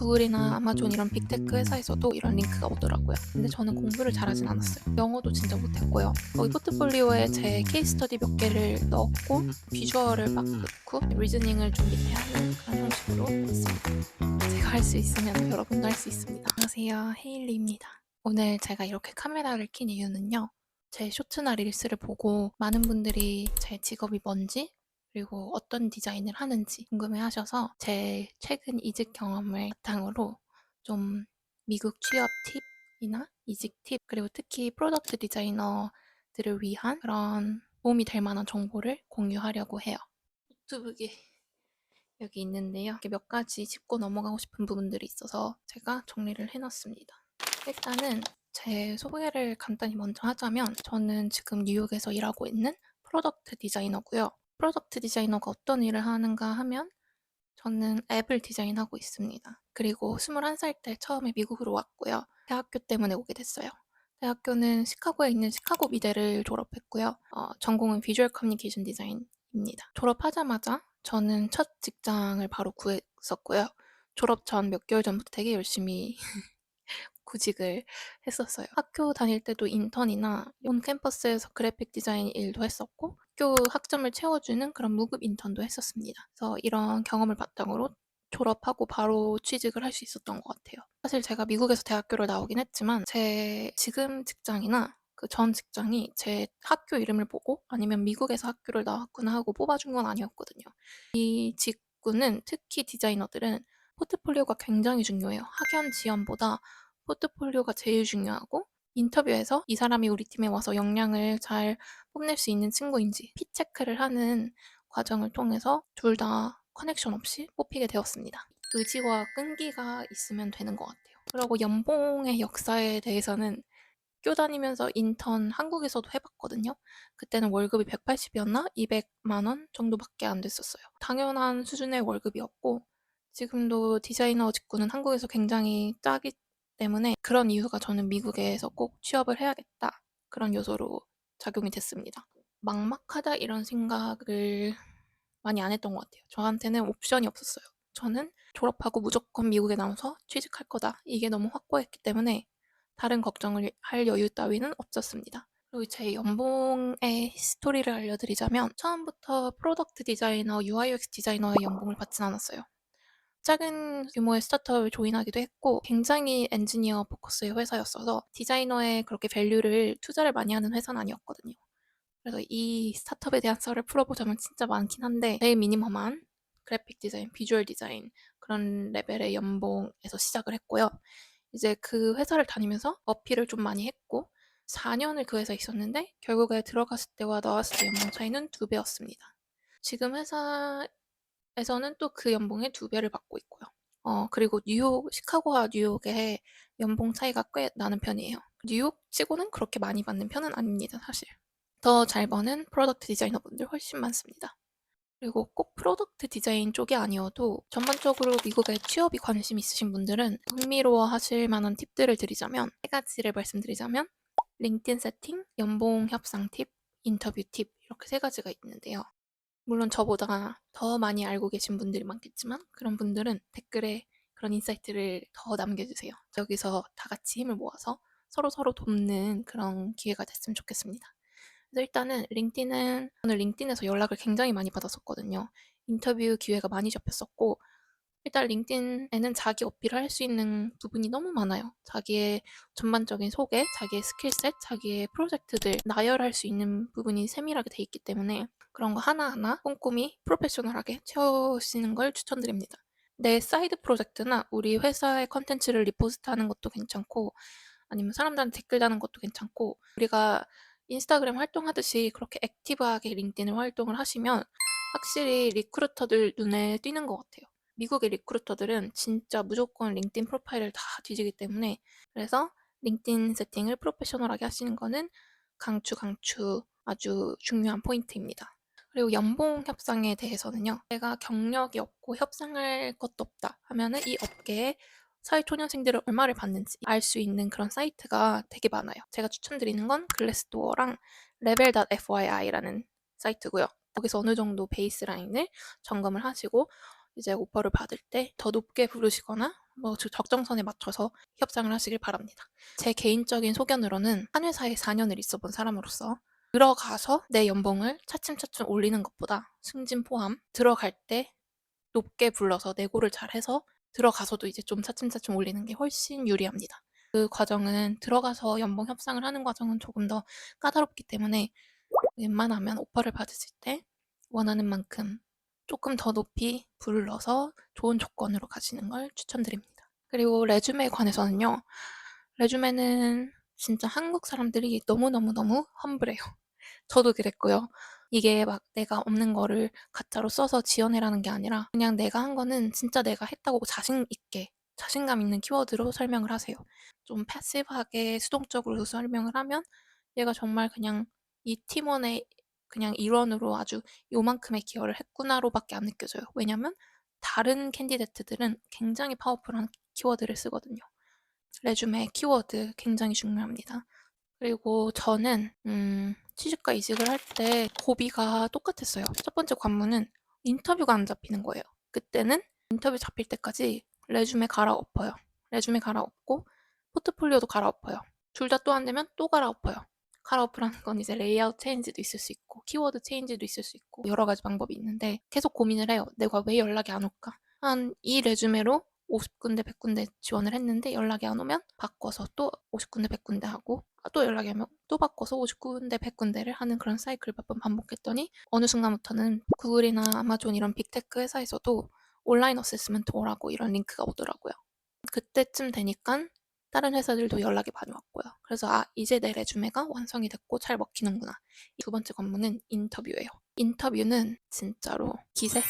구글이나 아마존 이런 빅테크 회사에서도 이런 링크가 오더라고요. 근데 저는 공부를 잘하진 않았어요. 영어도 진짜 못했고요. 거기 포트폴리오에 제 케이스 스터디 몇 개를 넣었고 비주얼을 막 넣고 리즈닝을 좀 밑에 하는 그런 형식으로 했습니다. 제가 할 수 있으면 여러분도 할 수 있습니다. 안녕하세요, 헤일리입니다. 오늘 제가 이렇게 카메라를 킨 이유는요. 제 쇼츠나 릴스를 보고 많은 분들이 제 직업이 뭔지 그리고 어떤 디자인을 하는지 궁금해하셔서 제 최근 이직 경험을 바탕으로 좀 미국 취업 팁이나 이직 팁 그리고 특히 프로덕트 디자이너들을 위한 그런 도움이 될 만한 정보를 공유하려고 해요. 노트북이 여기 있는데요. 이렇게 몇 가지 짚고 넘어가고 싶은 부분들이 있어서 제가 정리를 해놨습니다. 일단은 제 소개를 간단히 먼저 하자면 저는 지금 뉴욕에서 일하고 있는 프로덕트 디자이너고요. 프로덕트 디자이너가 어떤 일을 하는가 하면 저는 앱을 디자인하고 있습니다. 그리고 21살 때 처음에 미국으로 왔고요. 대학교 때문에 오게 됐어요. 대학교는 시카고에 있는 시카고 미대를 졸업했고요. 전공은 비주얼 커뮤니케이션 디자인입니다. 졸업하자마자 저는 첫 직장을 바로 구했었고요. 졸업 전 몇 개월 전부터 되게 열심히 구직을 했었어요. 학교 다닐 때도 인턴이나 온 캠퍼스에서 그래픽 디자인 일도 했었고 학교 학점을 채워주는 그런 무급 인턴도 했었습니다. 그래서 이런 경험을 바탕으로 졸업하고 바로 취직을 할 수 있었던 것 같아요. 사실 제가 미국에서 대학교를 나오긴 했지만 제 지금 직장이나 그 전 직장이 제 학교 이름을 보고 아니면 미국에서 학교를 나왔구나 하고 뽑아준 건 아니었거든요. 이 직군은 특히 디자이너들은 포트폴리오가 굉장히 중요해요. 학연 지연보다 포트폴리오가 제일 중요하고 인터뷰에서 이 사람이 우리 팀에 와서 역량을 잘 뽐낼 수 있는 친구인지 핏 체크를 하는 과정을 통해서 둘 다 커넥션 없이 뽑히게 되었습니다. 의지와 끈기가 있으면 되는 것 같아요. 그리고 연봉의 역사에 대해서는 학교 다니면서 인턴 한국에서도 해봤거든요. 그때는 월급이 180이었나? 200만 원 정도밖에 안 됐었어요. 당연한 수준의 월급이었고 지금도 디자이너 직구는 한국에서 굉장히 짜기 때문에 그런 이유가 저는 미국에서 꼭 취업을 해야겠다. 그런 요소로 작용이 됐습니다. 막막하다 이런 생각을 많이 안 했던 것 같아요. 저한테는 옵션이 없었어요. 저는 졸업하고 무조건 미국에 나와서 취직할 거다. 이게 너무 확고했기 때문에 다른 걱정을 할 여유 따위는 없었습니다. 그리고 제 연봉의 스토리를 알려드리자면 처음부터 프로덕트 디자이너, UI/UX 디자이너의 연봉을 받진 않았어요. 작은 규모의 스타트업을 조인하기도 했고 굉장히 엔지니어 포커스의 회사였어서 디자이너에 그렇게 밸류를 투자를 많이 하는 회사는 아니었거든요. 그래서 이 스타트업에 대한 썰을 풀어보자면 진짜 많긴 한데 제일 미니멈한 그래픽 디자인, 비주얼 디자인 그런 레벨의 연봉에서 시작을 했고요. 이제 그 회사를 다니면서 어필을 좀 많이 했고 4년을 그 회사에 있었는데 결국에 들어갔을 때와 나왔을 때 연봉 차이는 2배였습니다. 지금 회사에서는 또 그 연봉의 2배를 받고 있고요. 그리고 뉴욕, 시카고와 뉴욕의 연봉 차이가 꽤 나는 편이에요. 뉴욕 치고는 그렇게 많이 받는 편은 아닙니다, 사실. 더 잘 버는 프로덕트 디자이너분들 훨씬 많습니다. 그리고 꼭 프로덕트 디자인 쪽이 아니어도 전반적으로 미국에 취업이 관심 있으신 분들은 흥미로워 하실 만한 팁들을 드리자면 3가지를 말씀드리자면 링크드인 세팅, 연봉 협상 팁, 인터뷰 팁 이렇게 3가지가 있는데요. 물론 저보다 더 많이 알고 계신 분들이 많겠지만 그런 분들은 댓글에 그런 인사이트를 더 남겨주세요. 여기서 다 같이 힘을 모아서 서로 돕는 그런 기회가 됐으면 좋겠습니다. 그래서 일단은 저는 링크드인에서 연락을 굉장히 많이 받았었거든요. 인터뷰 기회가 많이 잡혔었고 일단 링크드인에는 자기 어필을 할 수 있는 부분이 너무 많아요. 자기의 전반적인 소개, 자기의 스킬셋, 자기의 프로젝트들 나열할 수 있는 부분이 세밀하게 돼 있기 때문에 그런 거 하나하나 꼼꼼히 프로페셔널하게 채우시는 걸 추천드립니다. 내 사이드 프로젝트나 우리 회사의 컨텐츠를 리포스트하는 것도 괜찮고 아니면 사람들한테 댓글 다는 것도 괜찮고 우리가 인스타그램 활동하듯이 그렇게 액티브하게 링크드인을 활동을 하시면 확실히 리크루터들 눈에 띄는 것 같아요. 미국의 리크루터들은 진짜 무조건 링크드인 프로파일을 다 뒤지기 때문에 그래서 링크드인 세팅을 프로페셔널하게 하시는 거는 강추 아주 중요한 포인트입니다. 그리고 연봉 협상에 대해서는요. 내가 경력이 없고 협상할 것도 없다 하면은 이 업계에 사회초년생들은 얼마를 받는지 알 수 있는 그런 사이트가 되게 많아요. 제가 추천드리는 건 글래스도어랑 level.fy이라는 사이트고요. 거기서 어느 정도 베이스라인을 점검을 하시고 이제 오퍼를 받을 때 더 높게 부르시거나 적정선에 맞춰서 협상을 하시길 바랍니다. 제 개인적인 소견으로는 한 회사에 4년을 있어 본 사람으로서 들어가서 내 연봉을 차츰차츰 올리는 것보다 승진 포함 들어갈 때 높게 불러서 내고를 잘해서 들어가서도 이제 좀 차츰차츰 올리는 게 훨씬 유리합니다. 그 과정은 들어가서 연봉 협상을 하는 과정은 조금 더 까다롭기 때문에 웬만하면 오퍼를 받으실 때 원하는 만큼 조금 더 높이 불러서 좋은 조건으로 가시는 걸 추천드립니다. 그리고 레주메에 관해서는요. 레주메는 진짜 한국 사람들이 너무너무너무 험블해요. 저도 그랬고요. 이게 막 내가 없는 거를 가짜로 써서 지어내라는 게 아니라 그냥 내가 한 거는 진짜 내가 했다고 자신 있게 자신감 있는 키워드로 설명을 하세요. 좀 패시브하게 수동적으로 설명을 하면 얘가 정말 그냥 이 팀원의 그냥 일원으로 아주 요만큼의 기여를 했구나로밖에 안 느껴져요. 왜냐면 다른 캔디데이트들은 굉장히 파워풀한 키워드를 쓰거든요. 레주메 키워드 굉장히 중요합니다. 그리고 저는 취직과 이직을 할 때 고비가 똑같았어요. 첫 번째 관문은 인터뷰가 안 잡히는 거예요. 그때는 인터뷰 잡힐 때까지 레주메 갈아엎어요. 레주메 갈아엎고 포트폴리오도 갈아엎어요. 둘 다 또 안 되면 또 갈아엎어요. 갈아엎으라는 건 이제 레이아웃 체인지도 있을 수 있고 키워드 체인지도 있을 수 있고 여러 가지 방법이 있는데 계속 고민을 해요. 내가 왜 연락이 안 올까? 한 이 레주메로 50군데 100군데 지원을 했는데 연락이 안 오면 바꿔서 또 50군데 100군데 하고 또 연락이 오면 또 바꿔서 50군데 100군데를 하는 그런 사이클을 몇 번 반복했더니 어느 순간부터는 구글이나 아마존 이런 빅테크 회사에서도 온라인 어세스먼트 오라고 이런 링크가 오더라고요. 그때쯤 되니까 다른 회사들도 연락이 많이 왔고요. 그래서 이제 내 레주메가 완성이 됐고 잘 먹히는구나. 두 번째 관문은 인터뷰예요. 인터뷰는 진짜로 기세?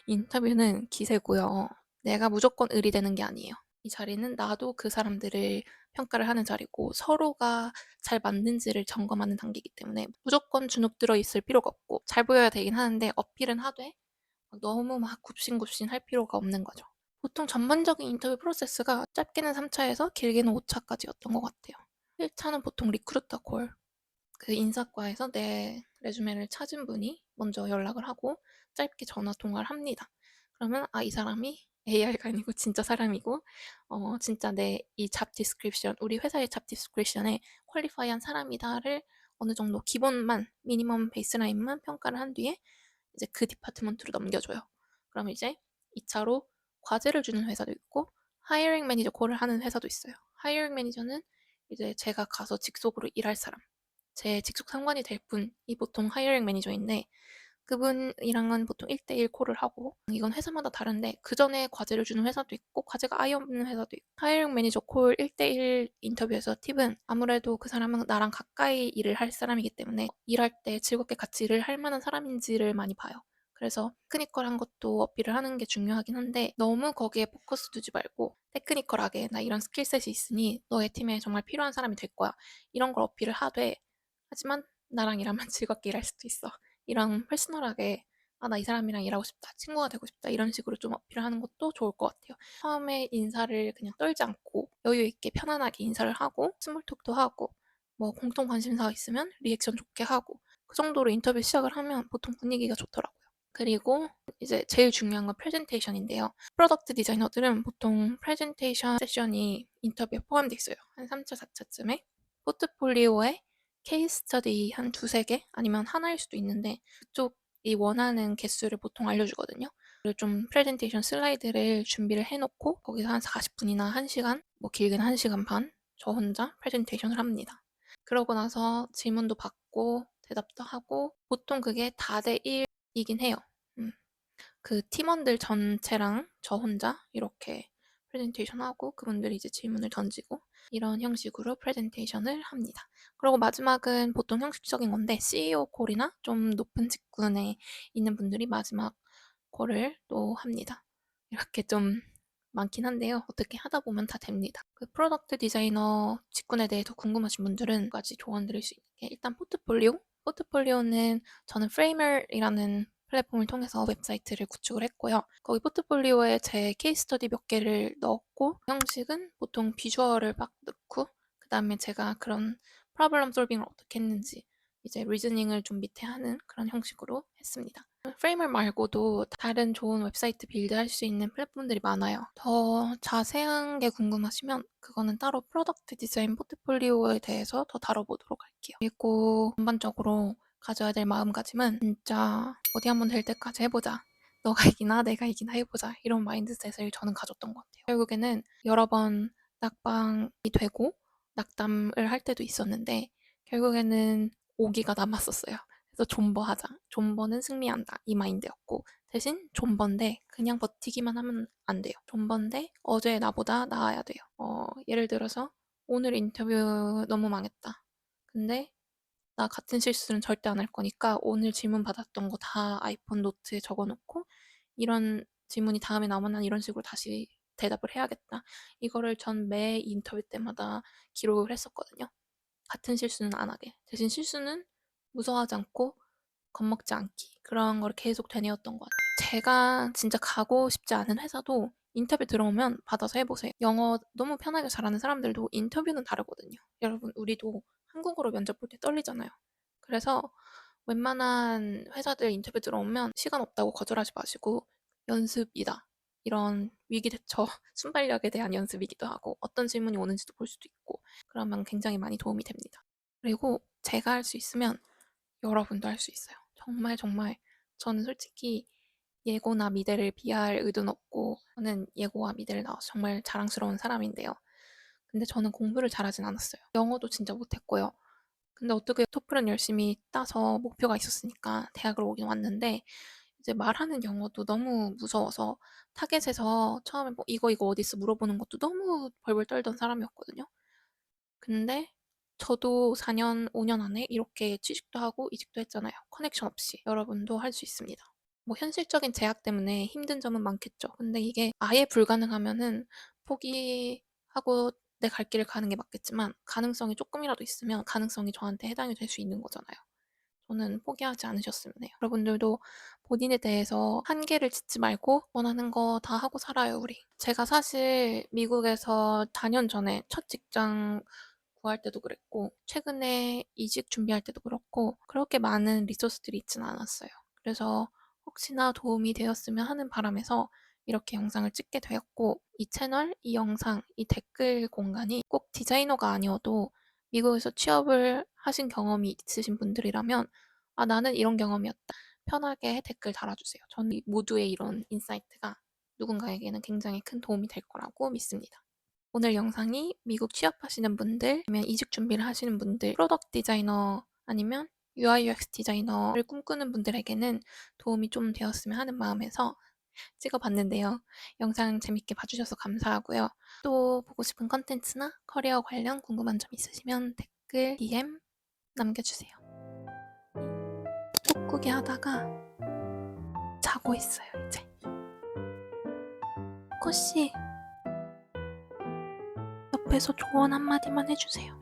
인터뷰는 기세고요. 내가 무조건 의리되는 게 아니에요. 이 자리는 나도 그 사람들을 평가를 하는 자리고 서로가 잘 맞는지를 점검하는 단계이기 때문에 무조건 주눅 들어 있을 필요가 없고 잘 보여야 되긴 하는데 어필은 하되 너무 막 굽신굽신 할 필요가 없는 거죠. 보통 전반적인 인터뷰 프로세스가 짧게는 3차에서 길게는 5차까지였던 것 같아요. 1차는 보통 리크루터 콜, 그 인사과에서 내 레주메를 찾은 분이 먼저 연락을 하고 짧게 전화 통화를 합니다. 그러면 이 사람이 AI가 아니고 진짜 사람이고 진짜 내 이 잡 디스크립션, 우리 회사의 잡 디스크립션에 퀄리파이한 사람이다를 어느 정도 기본만 미니멈 베이스라인만 평가를 한 뒤에 이제 그 디파트먼트로 넘겨줘요. 그럼 이제 2차로 과제를 주는 회사도 있고 하이어링 매니저 콜을 하는 회사도 있어요. 하이어링 매니저는 이제 제가 가서 직속으로 일할 사람, 제 직속 상관이 될 분이 보통 하이어링 매니저인데 그분이랑은 보통 1대1 콜을 하고 이건 회사마다 다른데 그 전에 과제를 주는 회사도 있고 과제가 아예 없는 회사도 있고 하이어링 매니저 콜 1대1 인터뷰에서 팁은 아무래도 그 사람은 나랑 가까이 일을 할 사람이기 때문에 일할 때 즐겁게 같이 일을 할 만한 사람인지를 많이 봐요. 그래서 테크니컬한 것도 어필을 하는 게 중요하긴 한데 너무 거기에 포커스 두지 말고 테크니컬하게 나 이런 스킬셋이 있으니 너의 팀에 정말 필요한 사람이 될 거야. 이런 걸 어필을 하되 하지만 나랑 일하면 즐겁게 일할 수도 있어. 이런 퍼스널하게 나 이 사람이랑 일하고 싶다. 친구가 되고 싶다. 이런 식으로 좀 어필하는 것도 좋을 것 같아요. 처음에 인사를 그냥 떨지 않고 여유 있게 편안하게 인사를 하고 스몰 톡도 하고 뭐 공통 관심사가 있으면 리액션 좋게 하고 그 정도로 인터뷰 시작을 하면 보통 분위기가 좋더라고요. 그리고 이제 제일 중요한 건 프레젠테이션인데요. 프로덕트 디자이너들은 보통 프레젠테이션 세션이 인터뷰에 포함되어 있어요. 한 3차, 4차쯤에. 포트폴리오에 케이스 스터디 한 두세 개 아니면 하나일 수도 있는데 그쪽이 원하는 개수를 보통 알려주거든요. 그리고 좀 프레젠테이션 슬라이드를 준비를 해놓고 거기서 한 40분이나 1시간, 뭐 길게는 1시간 반, 저 혼자 프레젠테이션을 합니다. 그러고 나서 질문도 받고 대답도 하고 보통 그게 4대1이긴 해요. 그 팀원들 전체랑 저 혼자 이렇게 프레젠테이션 하고 그분들이 이제 질문을 던지고 이런 형식으로 프레젠테이션을 합니다. 그리고 마지막은 보통 형식적인 건데 CEO 콜이나 좀 높은 직군에 있는 분들이 마지막 콜을 또 합니다. 이렇게 좀 많긴 한데요. 어떻게 하다 보면 다 됩니다. 그 프로덕트 디자이너 직군에 대해 더 궁금하신 분들은 까지 조언 드릴 수 있는 게 일단 포트폴리오. 포트폴리오는 저는 프레이머이라는 플랫폼을 통해서 웹사이트를 구축을 했고요. 거기 포트폴리오에 제 케이스 스터디 몇 개를 넣었고 형식은 보통 비주얼을 막 넣고 그 다음에 제가 그런 프로블럼 솔빙을 어떻게 했는지 이제 리즈닝을 좀 밑에 하는 그런 형식으로 했습니다. 프레이머 말고도 다른 좋은 웹사이트 빌드할 수 있는 플랫폼들이 많아요. 더 자세한 게 궁금하시면 그거는 따로 프로덕트 디자인 포트폴리오에 대해서 더 다뤄보도록 할게요. 그리고 전반적으로 가져야 될 마음가짐은 진짜 어디 한번 될 때까지 해보자. 너가 이기나 내가 이기나 해보자. 이런 마인드셋을 저는 가졌던 것 같아요. 결국에는 여러 번 낙방이 되고 낙담을 할 때도 있었는데 결국에는 오기가 남았었어요. 그래서 존버하자. 존버는 승리한다. 이 마인드였고 대신 존버인데 그냥 버티기만 하면 안 돼요. 존버인데 어제의 나보다 나아야 돼요. 예를 들어서 오늘 인터뷰 너무 망했다. 근데 나 같은 실수는 절대 안 할 거니까 오늘 질문 받았던 거 다 아이폰 노트에 적어놓고 이런 질문이 다음에 나오면 난 이런 식으로 다시 대답을 해야겠다. 이거를 전 매 인터뷰 때마다 기록을 했었거든요. 같은 실수는 안 하게. 대신 실수는 무서워하지 않고 겁먹지 않기. 그런 걸 계속 되뇌었던 것 같아요. 제가 진짜 가고 싶지 않은 회사도 인터뷰 들어오면 받아서 해보세요. 영어 너무 편하게 잘하는 사람들도 인터뷰는 다르거든요. 여러분, 우리도 한국어로 면접 볼 때 떨리잖아요. 그래서 웬만한 회사들 인터뷰 들어오면 시간 없다고 거절하지 마시고 연습이다. 이런 위기 대처, 순발력에 대한 연습이기도 하고 어떤 질문이 오는지도 볼 수도 있고 그러면 굉장히 많이 도움이 됩니다. 그리고 제가 할 수 있으면 여러분도 할 수 있어요. 정말 정말 저는 솔직히 예고나 미대를 비할 의도는 없고 저는 예고와 미대를 나와서 정말 자랑스러운 사람인데요. 근데 저는 공부를 잘하진 않았어요. 영어도 진짜 못했고요. 근데 어떻게 토플은 열심히 따서 목표가 있었으니까 대학을 오긴 왔는데 이제 말하는 영어도 너무 무서워서 타겟에서 처음에 뭐 이거 어디 있어 물어보는 것도 너무 벌벌 떨던 사람이었거든요. 근데 저도 4년, 5년 안에 이렇게 취직도 하고 이직도 했잖아요. 커넥션 없이. 여러분도 할 수 있습니다. 뭐 현실적인 제약 때문에 힘든 점은 많겠죠. 근데 이게 아예 불가능하면은 포기하고 내 갈 길을 가는 게 맞겠지만 가능성이 조금이라도 있으면 가능성이 저한테 해당이 될 수 있는 거잖아요. 저는 포기하지 않으셨으면 해요. 여러분들도 본인에 대해서 한계를 짓지 말고 원하는 거 다 하고 살아요, 우리. 제가 사실 미국에서 4년 전에 첫 직장 구할 때도 그랬고 최근에 이직 준비할 때도 그렇고 그렇게 많은 리소스들이 있지는 않았어요. 그래서 혹시나 도움이 되었으면 하는 바람에서 이렇게 영상을 찍게 되었고 이 채널, 이 영상, 이 댓글 공간이 꼭 디자이너가 아니어도 미국에서 취업을 하신 경험이 있으신 분들이라면 아, 나는 이런 경험이었다. 편하게 댓글 달아주세요. 저는 모두의 이런 인사이트가 누군가에게는 굉장히 큰 도움이 될 거라고 믿습니다. 오늘 영상이 미국 취업하시는 분들, 아니면 이직 준비를 하시는 분들, 프로덕트 디자이너 아니면 UI UX 디자이너를 꿈꾸는 분들에게는 도움이 좀 되었으면 하는 마음에서 찍어봤는데요. 영상 재밌게 봐주셔서 감사하고요. 또 보고 싶은 컨텐츠나 커리어 관련 궁금한 점 있으시면 댓글, DM 남겨주세요. 톡구기 하다가 자고 있어요, 이제. 코씨, 옆에서 조언 한마디만 해주세요.